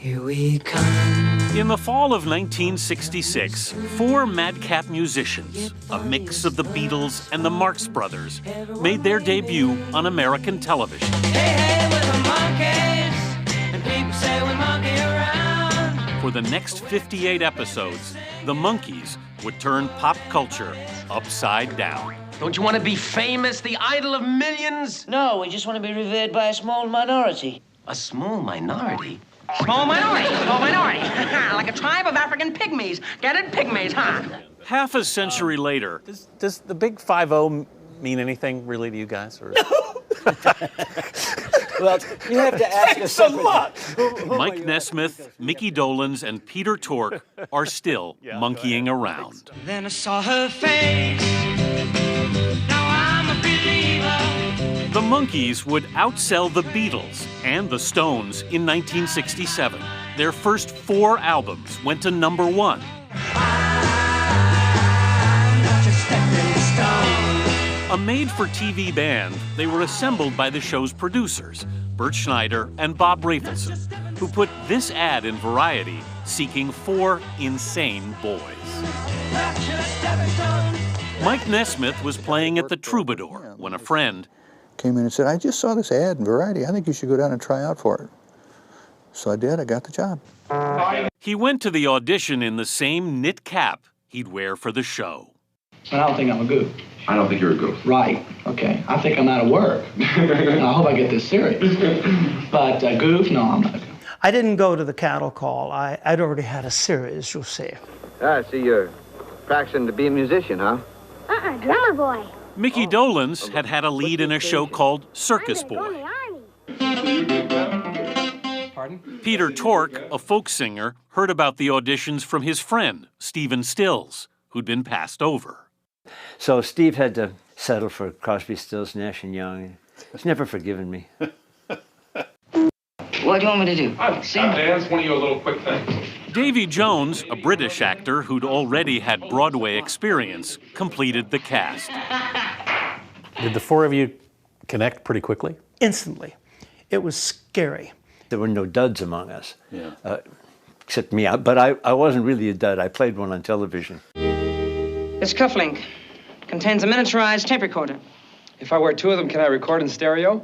Here we come. In the fall of 1966, four madcap musicians, a mix of the Beatles and the Marx Brothers, made their debut on American television. Hey, hey, we're the Monkees, and people say we monkey around. For the next 58 episodes, the Monkees would turn pop culture upside down. Don't you want to be famous, the idol of millions? No, we just want to be revered by a small minority. A small minority? Small minority, small minority. Like a tribe of African pygmies. Get it? Pygmies, huh? Half a century later, Does the big 5-0 mean anything really to you guys? Or? Well, you have to ask us a lot. Mike Nesmith, Mickey Dolenz, and Peter Tork are still monkeying around. Then I saw her face. Now I'm a believer. The Monkees would outsell the Beatles and the Stones in 1967. Their first 4 albums went to #1. I'm not your stepping stone. A made-for-TV band, they were assembled by the show's producers, Bert Schneider and Bob Rafelson, who put this ad in Variety seeking 4 insane boys. Not your stepping stone. Mike Nesmith was playing at the Troubadour when a friend came in and said, I just saw this ad in Variety. I think you should go down and try out for it. So I did. I got the job. He went to the audition in the same knit cap he'd wear for the show. I don't think I'm a goof. I don't think you're a goof. Right, okay. I think I'm out of work. And I hope I get this serious. But goof, no, I'm not a goof. I didn't go to the cattle call. I'd already had a series, you'll see. I see you're practicing to be a musician, huh? Drummer boy. Mickey Dolenz had had a lead in a show called Circus Boy. Pardon? Peter Tork, a folk singer, heard about the auditions from his friend, Stephen Stills, who'd been passed over. So Steve had to settle for Crosby, Stills, Nash & Young. He's never forgiven me. What do you want me to do? I'll dance one of your little quick things. Davy Jones, a British actor who'd already had Broadway experience, completed the cast. Did the 4 of you connect pretty quickly? Instantly. It was scary. There were no duds among us, except me. But I wasn't really a dud. I played one on television. This cufflink contains a miniaturized tape recorder. If I wear 2 of them, can I record in stereo?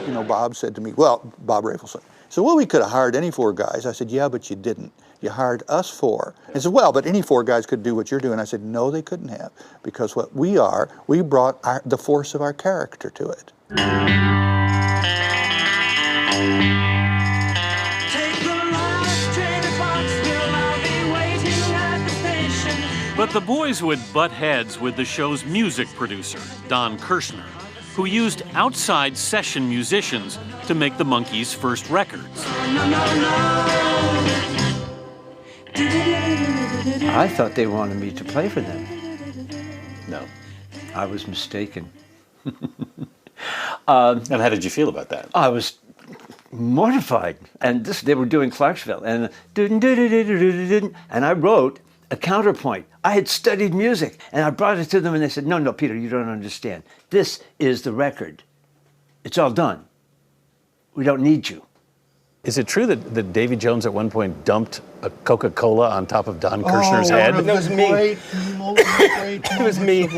You know, Bob said to me, well, Bob Rafelson, so well, we could have hired any 4 guys. I said, yeah, but you didn't. You hired us 4. He said, well, but any 4 guys could do what you're doing. I said, no, they couldn't have, because what we are, we brought the force of our character to it. Take the last train to Foxville. I'll be waiting at the station. But the boys would butt heads with the show's music producer, Don Kirshner, who used outside session musicians to make the Monkees' first records. I thought they wanted me to play for them. No. I was mistaken. And how did you feel about that? I was mortified. And they were doing Clarksville. And I wrote a counterpoint. I had studied music, and I brought it to them, and they said, no, Peter, you don't understand. This is the record. It's all done. We don't need you. Is it true that Davy Jones at one point dumped a Coca-Cola on top of Don Kirshner's head? It was me. It was me.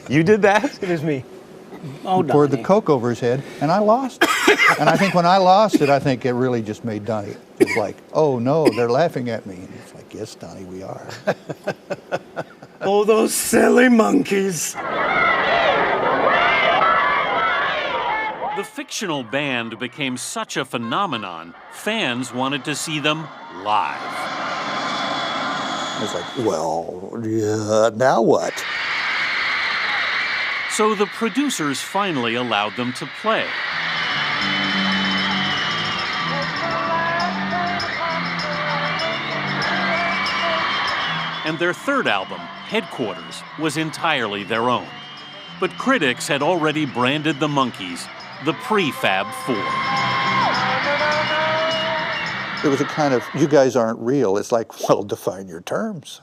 You did that? It was me. He poured the Coke over his head, and I lost it. And I think when I lost it, I think it really just made Donnie. It's like, oh no, they're laughing at me. And it's like, yes, Donnie, we are. Oh, those silly monkeys. The fictional band became such a phenomenon, fans wanted to see them live. It's like, well, yeah, now what? So the producers finally allowed them to play. And their third album, Headquarters, was entirely their own. But critics had already branded the Monkees the Prefab Four. It was a kind of, you guys aren't real. It's like, well, define your terms.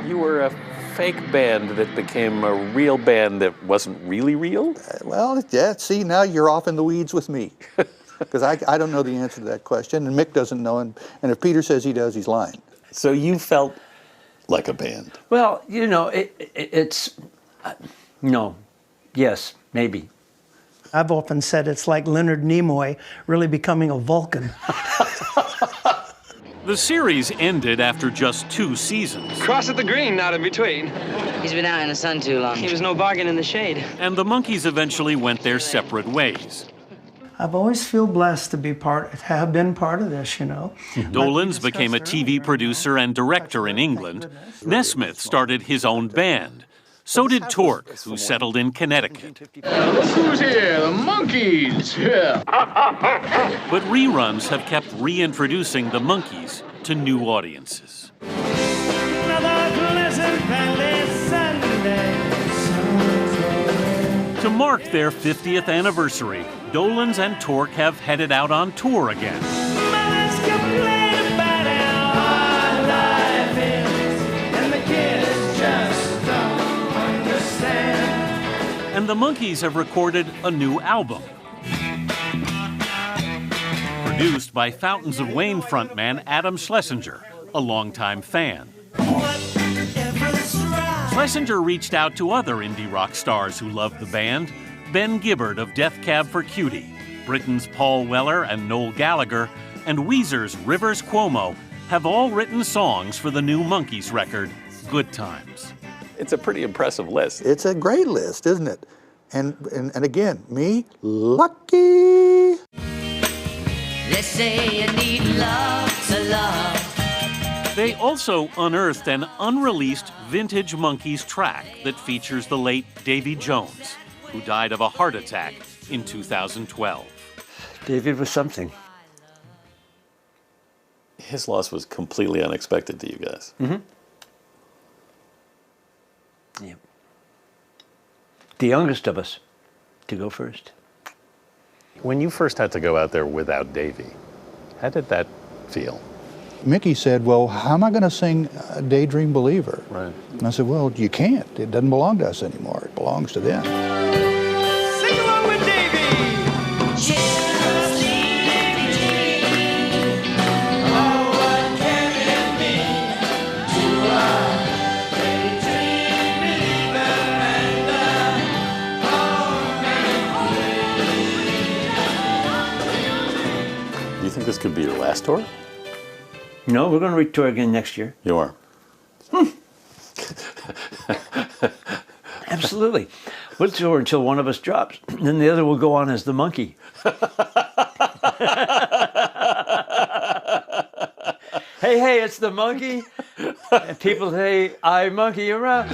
You were fake band that became a real band that wasn't really real? Well, yeah, see, now you're off in the weeds with me. Because I don't know the answer to that question, and Mick doesn't know, and if Peter says he does, he's lying. So you felt like a band? Well, you know, it's no, yes, maybe. I've often said it's like Leonard Nimoy really becoming a Vulcan. The series ended after just 2 seasons. Cross at the green, not in between. He's been out in the sun too long. He was no bargain in the shade. And the Monkees eventually went their separate ways. I've always feel blessed to be have been part of this, you know. Dolenz became a TV producer and director in England. Nesmith started his own band. So did Torque, who settled in Connecticut. Look who's here, the Monkees, yeah. But reruns have kept reintroducing the Monkees to new audiences. To mark their 50th anniversary, Dolenz and Torque have headed out on tour again. And the Monkees have recorded a new album. Produced by Fountains of Wayne frontman Adam Schlesinger, a longtime fan. Schlesinger reached out to other indie rock stars who loved the band. Ben Gibbard of Death Cab for Cutie, Britain's Paul Weller and Noel Gallagher, and Weezer's Rivers Cuomo have all written songs for the new Monkees record, Good Times. It's a pretty impressive list. It's a great list, isn't it? And again, me, lucky. They say you need love to love. They also unearthed an unreleased vintage Monkees track that features the late Davy Jones, who died of a heart attack in 2012. David was something. His loss was completely unexpected to you guys. Mm-hmm. Yeah. The youngest of us to go first. When you first had to go out there without Davy, how did that feel? Mickey said, well, how am I going to sing Daydream Believer? Right. And I said, well, you can't. It doesn't belong to us anymore. It belongs to them. Sing along with Davy. Just Davy G. Oh, what can it mean to a daydream believer and a Do you think this could be your last tour? No, we're going to retour again next year. You are. Absolutely. We'll tour until one of us drops. Then the other will go on as the monkey. Hey, it's the monkey. And people say, I monkey around.